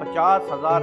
50,000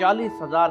40,000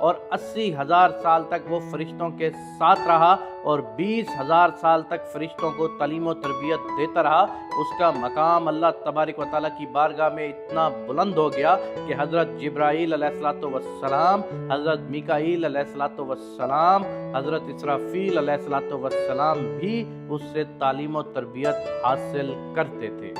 اور 80,000 سال تک وہ فرشتوں کے ساتھ رہا اور 20,000 سال تک فرشتوں کو تعلیم و تربیت دیتا رہا، اس کا مقام اللہ تبارک و تعالیٰ کی بارگاہ میں اتنا بلند ہو گیا کہ حضرت جبرائیل علیہ السلام، حضرت میکائیل علیہ السلام، حضرت اسرافیل علیہ السلام بھی اس سے تعلیم و تربیت حاصل کرتے تھے۔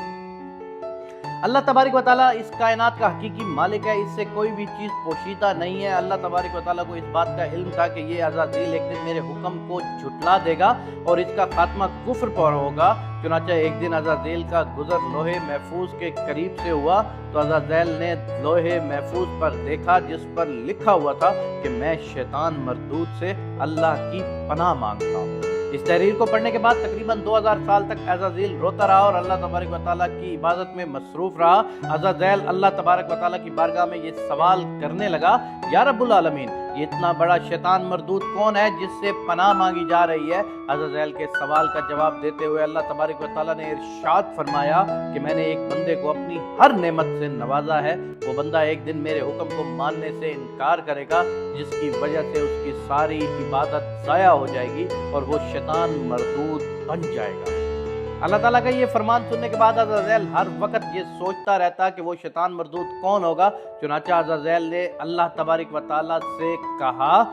اللہ تبارک و تعالیٰ اس کائنات کا حقیقی مالک ہے، اس سے کوئی بھی چیز پوشیدہ نہیں ہے۔ اللہ تبارک و تعالیٰ کو اس بات کا علم تھا کہ یہ عزازیل ایک دن میرے حکم کو جھٹلا دے گا اور اس کا خاتمہ کفر پر ہوگا۔ چنانچہ ایک دن عزازیل کا گزر لوح محفوظ کے قریب سے ہوا تو عزازیل نے لوح محفوظ پر دیکھا جس پر لکھا ہوا تھا کہ میں شیطان مردود سے اللہ کی پناہ مانگتا ہوں۔ اس تحریر کو پڑھنے کے بعد تقریباً 2000 سال تک عزازیل روتا رہا اور اللہ تبارک و تعالیٰ کی عبادت میں مصروف رہا۔ عزازیل اللہ تبارک و تعالیٰ کی بارگاہ میں یہ سوال کرنے لگا، یا رب العالمین، یہ اتنا بڑا شیطان مردود کون ہے جس سے پناہ مانگی جا رہی ہے؟ عزازیل کے سوال کا جواب دیتے ہوئے اللہ تبارک و تعالیٰ نے ارشاد فرمایا کہ میں نے ایک بندے کو اپنی ہر نعمت سے نوازا ہے، وہ بندہ ایک دن میرے حکم کو ماننے سے انکار کرے گا جس کی وجہ سے اس کی ساری عبادت ضائع ہو جائے گی اور وہ شیطان مردود بن جائے گا۔ اللہ تعالیٰ کا یہ فرمان سننے کے بعد عزازیل ہر وقت یہ سوچتا رہتا کہ وہ شیطان مردود کون ہوگا۔ چنانچہ عزازیل نے اللہ تبارک و تعالیٰ سے کہا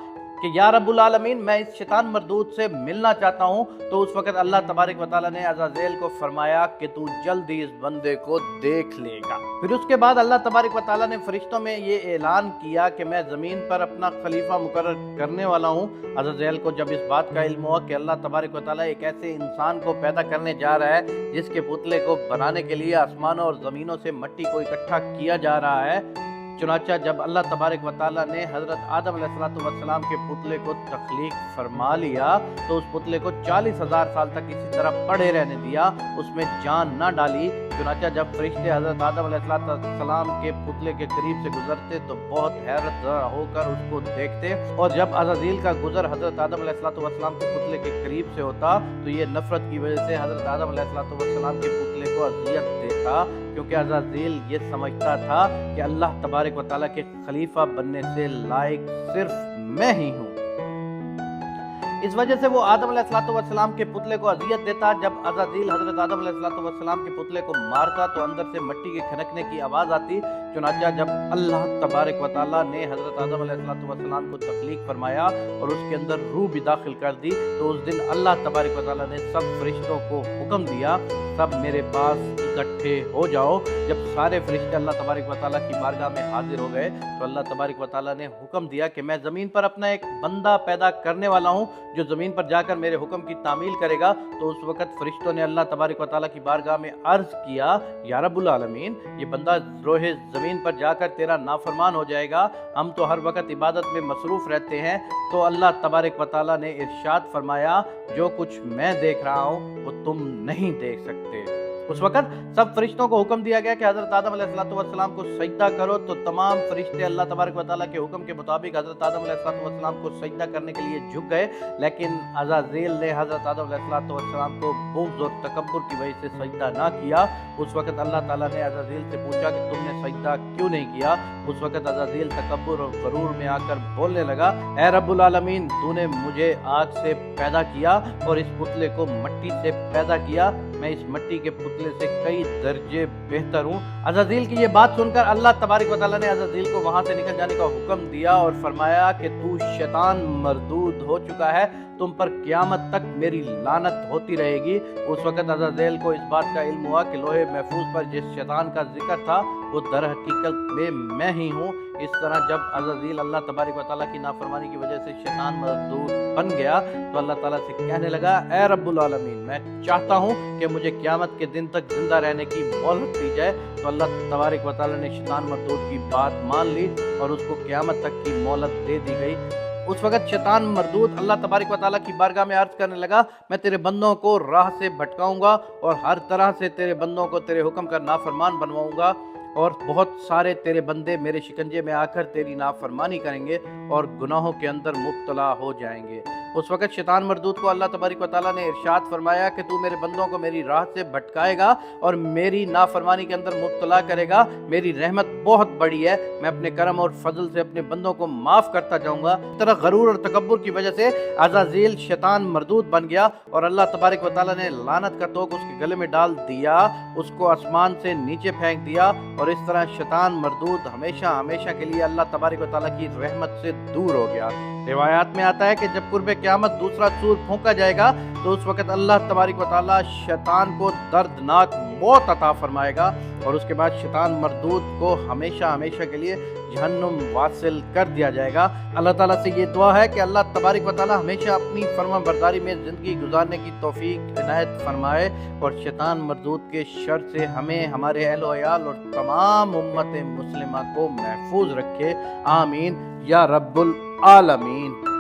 کہ یا رب العالمین، میں اس شیطان مردود سے ملنا چاہتا ہوں۔ تو اس وقت اللہ تبارک و تعالیٰ نے عزازیل کو فرمایا کہ تو جلد ہی اس بندے کو دیکھ لے گا۔ پھر اس کے بعد اللہ تبارک و تعالیٰ نے فرشتوں میں یہ اعلان کیا کہ میں زمین پر اپنا خلیفہ مقرر کرنے والا ہوں۔ عزازیل کو جب اس بات کا علم ہوا کہ اللہ تبارک و تعالیٰ ایک ایسے انسان کو پیدا کرنے جا رہا ہے جس کے پتلے کو بنانے کے لیے آسمانوں اور زمینوں سے مٹی کو اکٹھا کیا جا رہا ہے، چنانچہ جب اللہ تبارک و تعالیٰ نے حضرت آدم علیہ السلام کے پتلے کو تخلیق فرما لیا تو اس پتلے کو 40,000 سال تک اسی طرح پڑے رہنے دیا، اس میں جان نہ ڈالی۔ چنانچہ جب فرشتے حضرت آدم علیہ السلام کے پتلے کے قریب سے گزرتے تو بہت حیرت زدہ ہو کر اس کو دیکھتے، اور جب عزازیل کا گزر حضرت آدم علیہ السلام کے پتلے کے قریب سے ہوتا تو یہ نفرت کی وجہ سے حضرت آدم علیہ السلام کے پتلے کو اذیت دیتا، کیونکہ عزازیل یہ سمجھتا تھا کہ اللہ تبارک و تعالیٰ کے خلیفہ بننے سے لائق صرف میں ہی ہوں۔ اس وجہ سے وہ آدم علیہ السلام کے پتلے کو اذیت دیتا۔ جب عزازیل حضرت آدم علیہ السلام کے پتلے کو مارتا تو اندر سے مٹی کے کھنکنے کی آواز آتی۔ چنانچہ جب اللہ تبارک و تعالیٰ نے حضرت آدم علیہ السلام کو تخلیق فرمایا اور اس کے اندر روح بھی داخل کر دی تو اس دن اللہ تبارک و تعالیٰ نے سب فرشتوں کو حکم دیا، سب میرے پاس اکٹھے ہو جاؤ۔ جب سارے فرشتے اللہ تبارک و تعالیٰ کی بارگاہ میں حاضر ہو گئے تو اللہ تبارک و تعالیٰ نے حکم دیا کہ میں زمین پر اپنا ایک بندہ پیدا کرنے والا ہوں جو زمین پر جا کر میرے حکم کی تعمیل کرے گا۔ تو اس وقت فرشتوں نے اللہ تبارک و تعالیٰ کی بارگاہ میں عرض کیا، یا رب العالمین، یہ بندہ روح زمین پر جا کر تیرا نافرمان ہو جائے گا، ہم تو ہر وقت عبادت میں مصروف رہتے ہیں۔ تو اللہ تبارک و تعالیٰ نے ارشاد فرمایا، جو کچھ میں دیکھ رہا ہوں وہ تم نہیں دیکھ سکتے۔ اس وقت سب فرشتوں کو حکم دیا گیا کہ حضرت آدم علیہ السلام کو سجدہ کرو، تو تمام فرشتے اللہ تبارک و تعالیٰ کے حکم کے مطابق حضرت آدم علیہ السلام کو سجدہ کرنے کے لیے جھک گئے، لیکن عزازیل نے حضرت آدم علیہ السلام کو بغض اور تکبر کی وجہ سے سجدہ نہ کیا۔ اس وقت اللہ تعالیٰ نے عزازیل سے پوچھا کہ تم نے سجدہ کیوں نہیں کیا؟ اس وقت عزازیل تکبر اور غرور میں آ کر بولنے لگا، اے رب العالمین، تو نے مجھے آگ سے پیدا کیا اور اس پتلے کو مٹی سے پیدا کیا، میں اس مٹی کے پتلے سے کئی درجے بہتر ہوں۔ عزازیل کی یہ بات سن کر اللہ تبارک و تعالیٰ نے عزازیل کو وہاں سے نکل جانے کا حکم دیا اور فرمایا کہ تو شیطان مردود ہو چکا ہے، تم پر قیامت تک میری لعنت ہوتی رہے گی۔ اس وقت عزازیل کو اس بات کا علم ہوا کہ لوح محفوظ پر جس شیطان کا ذکر تھا وہ در حقیقت میں ہی ہوں۔ اس طرح جب عزازیل اللہ تبارک و تعالیٰ کی نافرمانی کی وجہ سے شیطان مردود بن گیا تو اللہ تعالیٰ سے کہنے لگا، اے رب العالمین، میں چاہتا ہوں کہ مجھے قیامت کے دن تک زندہ رہنے کی مہلت دی جائے۔ تو اللہ تبارک و تعالیٰ نے شیطان مردود کی بات مان لی اور اس کو قیامت تک کی مہلت دے دی گئی۔ اس وقت شیطان مردود اللہ تبارک و تعالیٰ کی بارگاہ میں عرض کرنے لگا، میں تیرے بندوں کو راہ سے بھٹکاؤں گا اور ہر طرح سے تیرے بندوں کو تیرے حکم کا نافرمان بنواؤں گا۔ اور بہت سارے تیرے بندے میرے شکنجے میں آ کر تیری نافرمانی کریں گے اور گناہوں کے اندر مبتلا ہو جائیں گے۔ اس وقت شیطان مردود کو اللہ تبارک و تعالیٰ نے ارشاد فرمایا کہ تو میرے بندوں کو میری راہ سے بھٹکائے گا اور میری نافرمانی کے اندر مبتلا کرے گا، میری رحمت بہت بڑی ہے، میں اپنے کرم اور فضل سے اپنے بندوں کو معاف کرتا جاؤں گا۔ اس طرح غرور اور تکبر کی وجہ سے عزازیل شیطان مردود بن گیا اور اللہ تبارک و تعالیٰ نے لعنت کا توق اس کے گلے میں ڈال دیا، اس کو آسمان سے نیچے پھینک دیا، اور اس طرح شیطان مردود ہمیشہ ہمیشہ کے لیے اللہ تبارک و تعالیٰ کی رحمت سے دور ہو گیا۔ روایات میں آتا ہے کہ جب قرب قیامت دوسرا سور پھونکا جائے گا تو اس وقت اللہ تبارک و تعالیٰ شیطان کو دردناک موت عطا فرمائے گا، اور اس کے بعد شیطان مردود کو ہمیشہ ہمیشہ کے لیے جہنم واصل کر دیا جائے گا۔ اللہ تعالیٰ سے یہ دعا ہے کہ اللہ تبارک و تعالیٰ ہمیشہ اپنی فرما برداری میں زندگی گزارنے کی توفیق عنایت فرمائے اور شیطان مردود کے شر سے ہمیں، ہمارے اہل و عیال اور تمام امت مسلمہ کو محفوظ رکھے۔ آمین یا رب العالمین۔